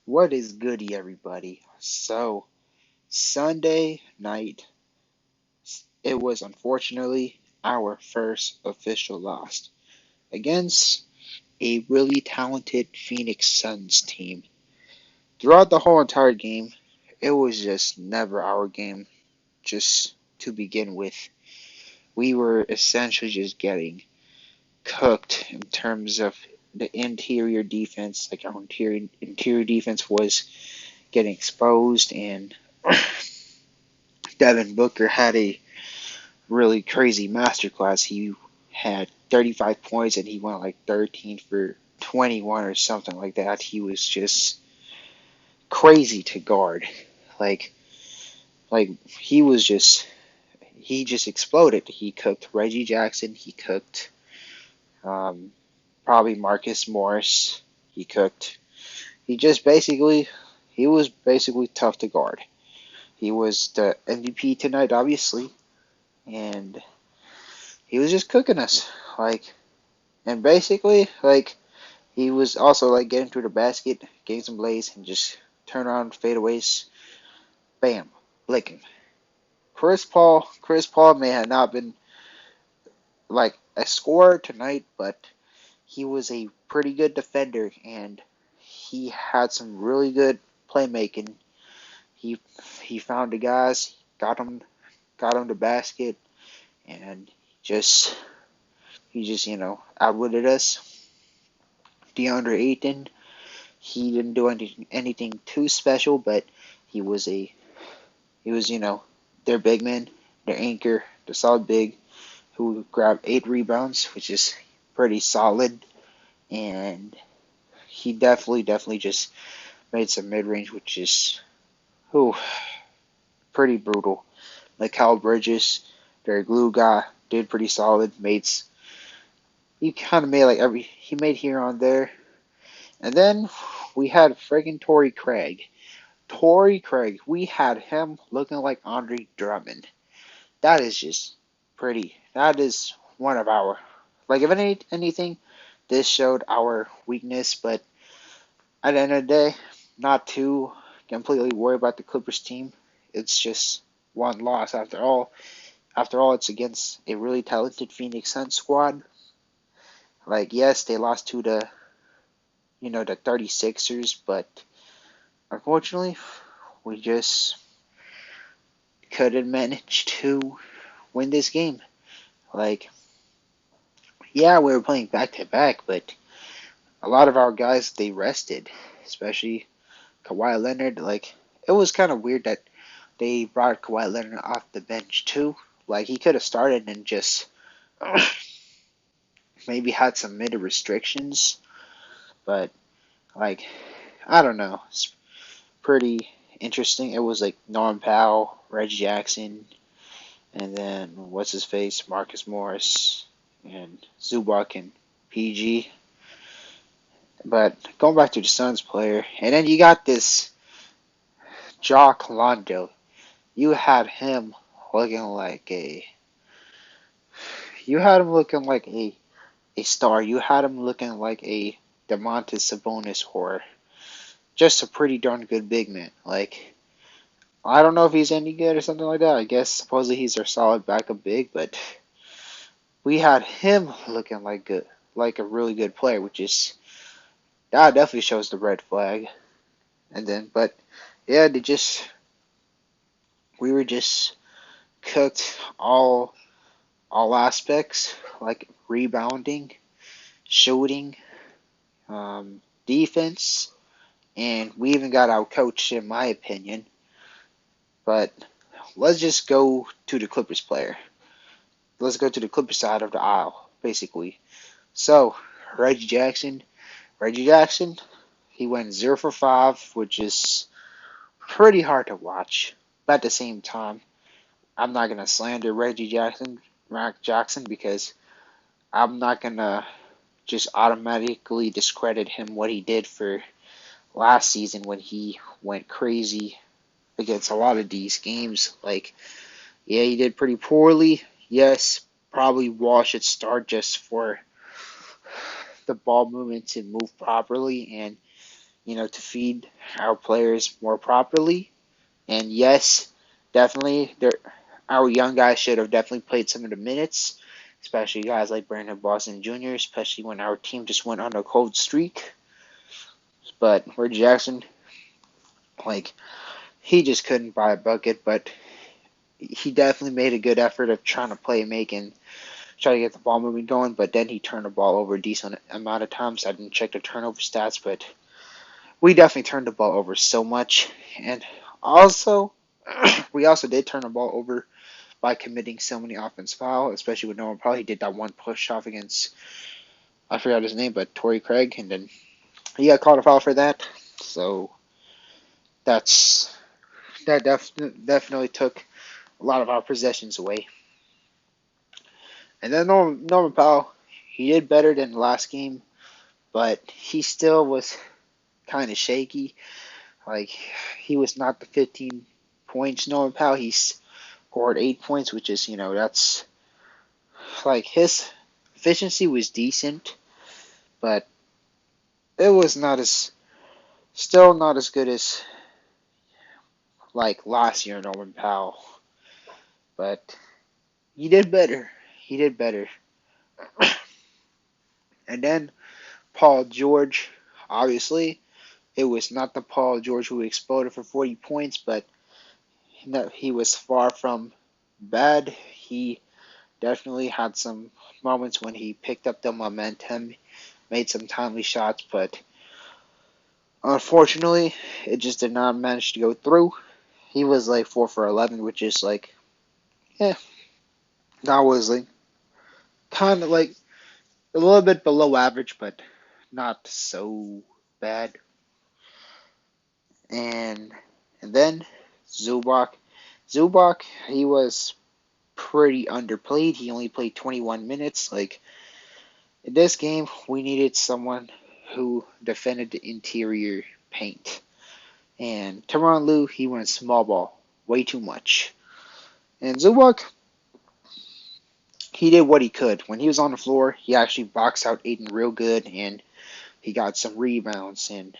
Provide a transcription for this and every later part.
What is goody, everybody? So, Sunday night, it was unfortunately our first official loss against a really talented Phoenix Suns team. Throughout the whole entire game, it was just never our game, just to begin with. We were essentially just getting cooked in terms of the interior defense. Like our interior defense was getting exposed, and Devin Booker had a really crazy masterclass. He had 35 points and he went like 13 for 21 or something like that. He was just crazy to guard. Like like he just exploded. He cooked Reggie Jackson. He cooked um, probably Marcus Morris. He cooked. He just basically he was basically tough to guard. He was the MVP tonight, obviously, and he was just cooking us. And basically, he was also like getting to the basket, getting some plays, and just turn around fadeaways, bam, lick him. Chris Paul may have not been like a scorer tonight, but he was a pretty good defender, and he had some really good playmaking. He he found the guys, got him the basket, and just he just outwitted us. DeAndre Ayton, he didn't do anything too special, but he was a he was their big man, their anchor, the solid big who grabbed 8 rebounds, which is pretty solid, and he definitely just made some mid range, which is whew, pretty brutal. Like Cal Bridges, their glue guy, did pretty solid. He kind of made like he made here on there, and then we had friggin' Torrey Craig. Torrey Craig, we had him looking like Andre Drummond. That is just pretty. That is one of our like if anything, this showed our weakness. But at the end of the day, not too completely worried about the Clippers team. It's just one loss after all. After all, it's against a really talented Phoenix Suns squad. Like yes, they lost to the 36ers, but unfortunately, we just couldn't manage to win this game. Like yeah, we were playing back to back, but a lot of our guys they rested, especially Kawhi Leonard. Like it was kind of weird that they brought Kawhi Leonard off the bench too. Like he could have started and just maybe had some mid restrictions, but like I don't know. It's pretty interesting. It was like Norm Powell, Reggie Jackson, and then what's his face, Marcus Morris, and Zubac and PG. But going back to the Suns player, and then you got this Jock Londo. You had him looking like a you had him looking like a star. You had him looking like a Demontis Sabonis or just a pretty darn good big man. Like I don't know if he's any good or something like that. I guess supposedly he's our solid backup big, but we had him looking like a really good player, which is that definitely shows the red flag. And then, but yeah, we were just cooked all aspects, like rebounding, shooting, defense, and we even got out coached in my opinion. But let's just go to the Clippers player. Let's go to the Clippers side of the aisle, basically. So Reggie Jackson, Reggie Jackson, he went 0 for 5, which is pretty hard to watch. But at the same time, I'm not gonna slander Jackson, because I'm not gonna just automatically discredit him what he did for last season when he went crazy against a lot of these games. Like, yeah, he did pretty poorly. Yes, probably Wall should start just for the ball movement to move properly, and to feed our players more properly. And yes, definitely, our young guys should have definitely played some of the minutes, especially guys like Brandon Boston Jr., especially when our team just went on a cold streak. But Reggie Jackson, like, he just couldn't buy a bucket, but he definitely made a good effort of trying to play make and try to get the ball moving going, but then he turned the ball over a decent amount of times. I didn't check the turnover stats, but we definitely turned the ball over so much. And also, we also did turn the ball over by committing so many offensive fouls, especially with Noah Paul. He did that one push off against, I forgot his name, but Torrey Craig, and then he got called a foul for that. So that's definitely took a lot of our possessions away. And then Norman Powell, he did better than the last game, but he still was kind of shaky. Like, he was not the 15 points Norman Powell. He scored 8 points, which is, that's like his efficiency was decent, but it was still not as good as like last year Norman Powell. But he did better. He did better. And then Paul George, obviously, it was not the Paul George who exploded for 40 points, but he was far from bad. He definitely had some moments when he picked up the momentum, made some timely shots, but unfortunately, it just did not manage to go through. He was like 4 for 11, which is like, eh, that was like kind of like a little bit below average, but not so bad. And then Zubac, Zubac, he was pretty underplayed. He only played 21 minutes. Like, in this game, we needed someone who defended the interior paint. And Tyronn Lue, he went small ball way too much. And Zubac, he did what he could. When he was on the floor, he actually boxed out Aiden real good, and he got some rebounds. And,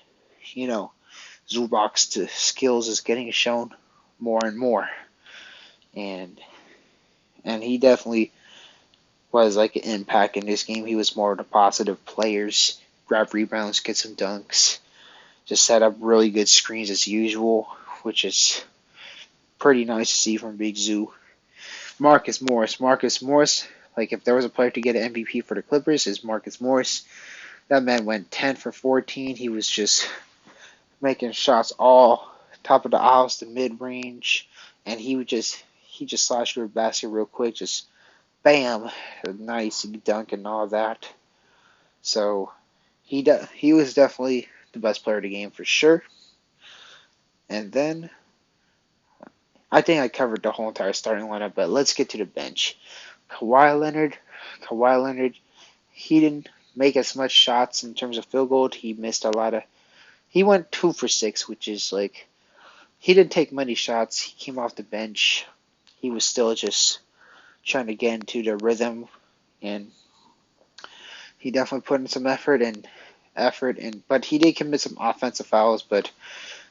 Zubac's skills is getting shown more and more. And he definitely was like an impact in this game. He was more of the positive players, grab rebounds, get some dunks, just set up really good screens as usual, which is pretty nice to see from Big Zoo. Marcus Morris, like if there was a player to get an MVP for the Clippers, is Marcus Morris. That man went 10 for 14. He was just making shots all top of the house, the mid range, and he just slashed through a basket real quick, just bam, a nice dunk and all that. So he was definitely the best player of the game for sure. And then I think I covered the whole entire starting lineup, but let's get to the bench. Kawhi Leonard, he didn't make as much shots in terms of field goal. He missed a lot of. He went 2 for 6, which is like he didn't take many shots. He came off the bench. He was still just trying to get into the rhythm, and he definitely put in some effort, but he did commit some offensive fouls, but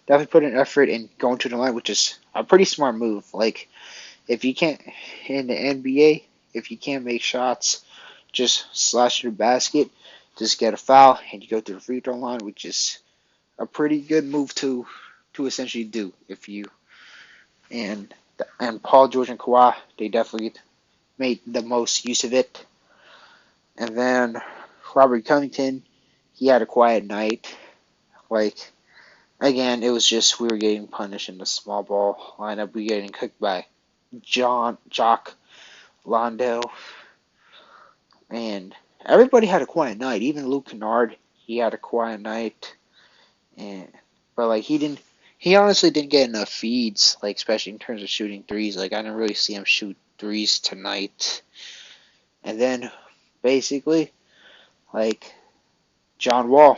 definitely put in effort in going to the line, which is a pretty smart move. Like, if you can't, in the NBA, if you can't make shots, just slash to the basket, just get a foul, and you go to the free throw line, which is a pretty good move to essentially do. If you and Paul George and Kawhi, they definitely made the most use of it. And then Robert Covington, he had a quiet night. Like, again, it was just we were getting punished in the small ball lineup. We were getting cooked by Jock Londo, and everybody had a quiet night. Even Luke Kennard, he had a quiet night, and but like he honestly didn't get enough feeds, like especially in terms of shooting threes. Like I didn't really see him shoot threes tonight. And then basically, like John Wall,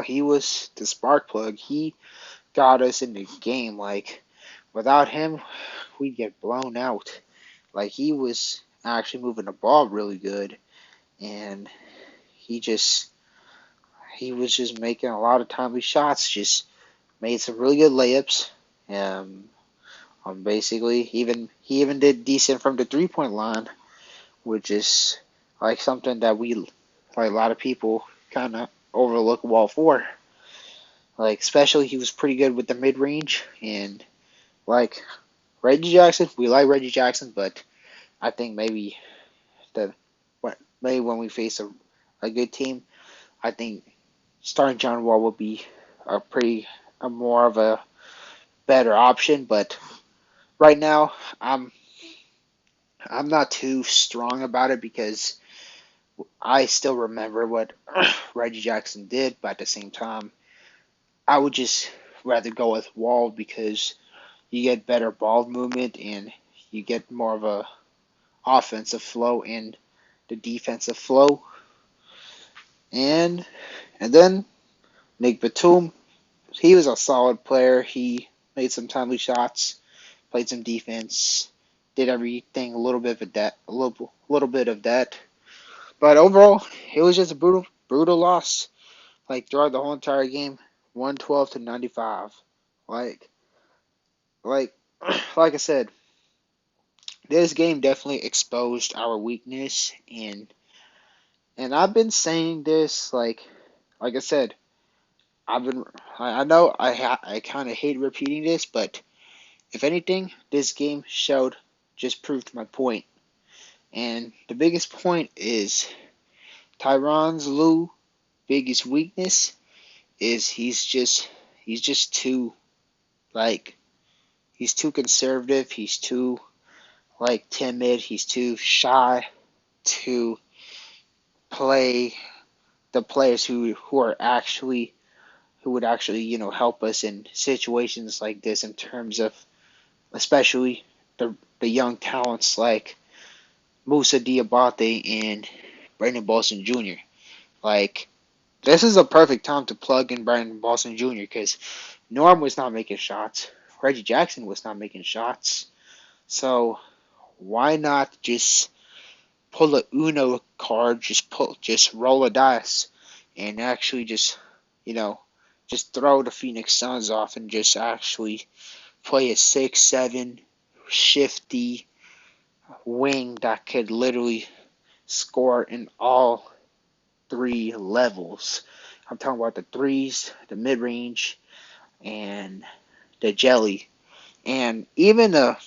he was the spark plug. He got us in the game. Like without him, we'd get blown out. Like he was actually moving the ball really good, and he just he was just making a lot of timely shots, just made some really good layups. Um, Basically, he even did decent from the 3 point line, which is like something that we like a lot of people kind of overlook Wall for. Like especially he was pretty good with the mid range and like Reggie Jackson. We like Reggie Jackson, but I think the maybe when we face a good team, I think starting John Wall will be a more of a better option. But right now, I'm I'm not too strong about it because I still remember what Reggie Jackson did, but at the same time, I would just rather go with Wall because you get better ball movement and you get more of a offensive flow and the defensive flow. And then Nick Batum, he was a solid player. He made some timely shots, played some defense, did everything a little bit of that, a little bit of that. But overall, it was just a brutal loss. Like throughout the whole entire game, 112-95. Like like like I said, this game definitely exposed our weakness and I've been saying this like I said, I've been I know I kind of hate repeating this, but if anything, this game showed just proved my point. And the biggest point is Tyron's Lue biggest weakness is he's just too like he's too conservative, he's too like timid, he's too shy to play the players who are actually who would actually, help us in situations like this in terms of especially the young talents like Moussa Diabate and Brandon Boston Jr. Like this is a perfect time to plug in Brandon Boston Jr. because Norm was not making shots, Reggie Jackson was not making shots, so why not just pull a Uno card, just roll a dice, and actually you know, just throw the Phoenix Suns off and just actually play a 6-7 shifty wing that could literally score in all three levels. I'm talking about the threes, the mid range, and the jelly. And even a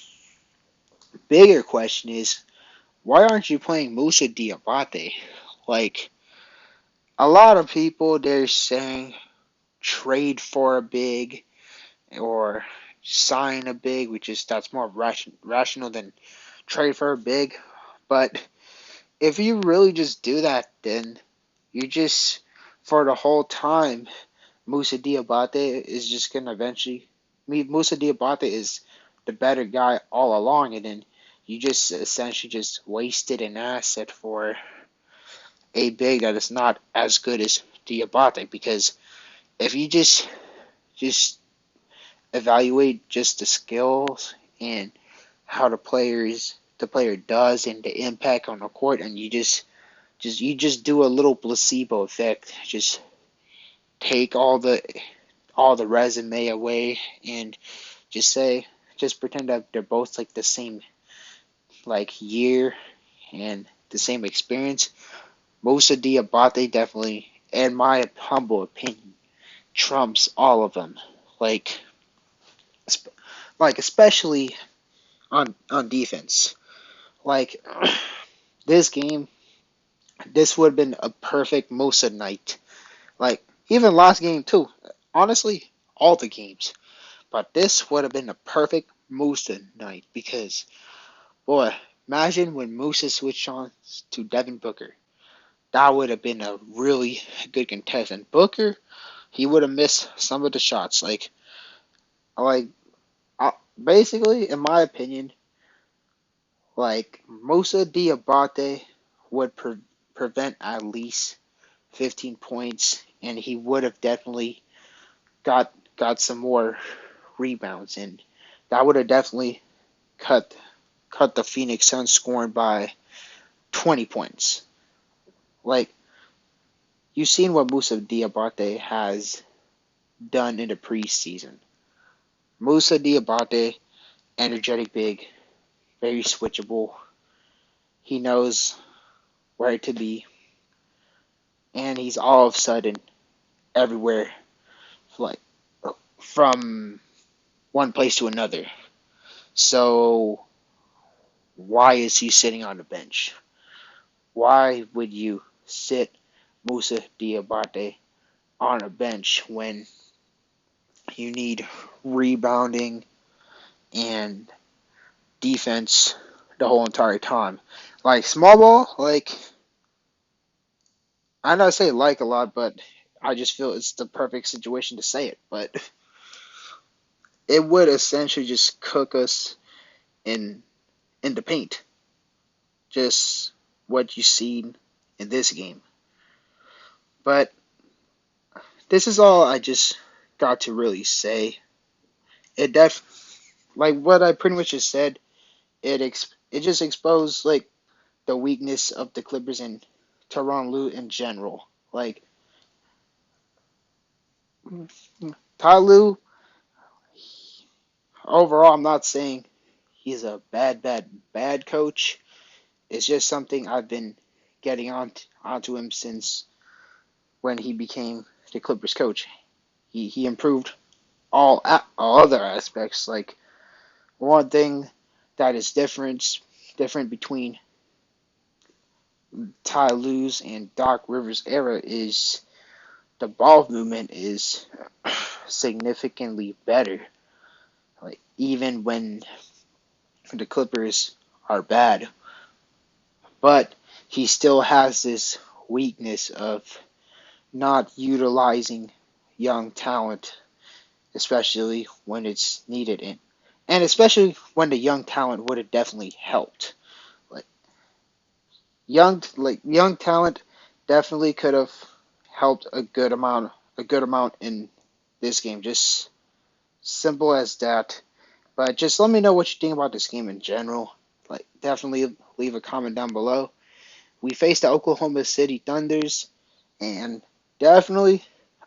bigger question is, why aren't you playing Moussa Diabate? Like, a lot of people, they're saying trade for a big or sign a big, which is that's more rational than trade for a big. But if you really just do that, then you just for the whole time, Moussa Diabate is just gonna eventually. Moussa Diabate is the better guy all along, and then you just essentially just wasted an asset for a big that is not as good as Diabate. Because if you just evaluate just the skills and how the player does and the impact on the court, and you just do a little placebo effect, just take all the resume away and just pretend that they're both like the same like year and the same experience. Moussa Diabate definitely, in my humble opinion, trumps all of them. Like especially on defense. Like this game, this would have been a perfect Moussa night. Like even last game too. Honestly, all the games. But this would have been a perfect Moussa night because boy, imagine when Moussa switched on to Devin Booker. That would have been a really good contestant. Booker, he would have missed some of the shots. Like basically, in my opinion, like Moussa Diabate would prevent at least 15 points, and he would have definitely got some more rebounds, and that would have definitely cut the Phoenix Suns scoring by 20 points. Like you've seen what Moussa Diabate has done in the preseason. Moussa Diabate, energetic big, very switchable. He knows where to be, and he's all of a sudden everywhere, like from one place to another. So why is he sitting on the bench? Why would you sit Moussa Diabate on a bench when you need rebounding and defense the whole entire time? Like small ball, like I know I say like a lot, but I just feel it's the perfect situation to say it. But it would essentially just cook us in the paint. Just what you seen in this game. But this is all I just got to really say. It like what I pretty much just said. It just exposed like the weakness of the Clippers and Tyronn Lue in general. Like Ty Lue, overall, I'm not saying he's a bad coach. It's just something I've been getting onto him since when he became the Clippers coach. He improved all other aspects. Like one thing that is different between Ty Lue's and Doc Rivers' era is the ball movement is significantly better. Like even when the Clippers are bad, but he still has this weakness of not utilizing young talent, especially when it's needed, and especially when the young talent would have definitely helped. Like young talent definitely could have helped a good amount in this game. Just simple as that. But just let me know what you think about this game in general. Like definitely leave a comment down below. We face the Oklahoma City Thunders, and definitely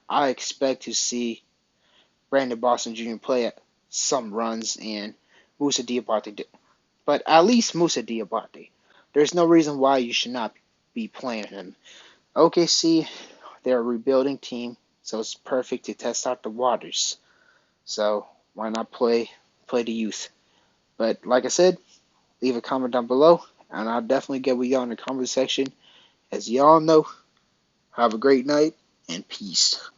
I expect to see Brandon Boston Jr. play at some runs and Moussa Diabate, but at least Moussa Diabate. There's no reason why you should not be playing him. OKC, they're a rebuilding team, so it's perfect to test out the waters. So why not play the youth? But like I said, leave a comment down below, and I'll definitely get with y'all in the comment section. As y'all know, have a great night and peace.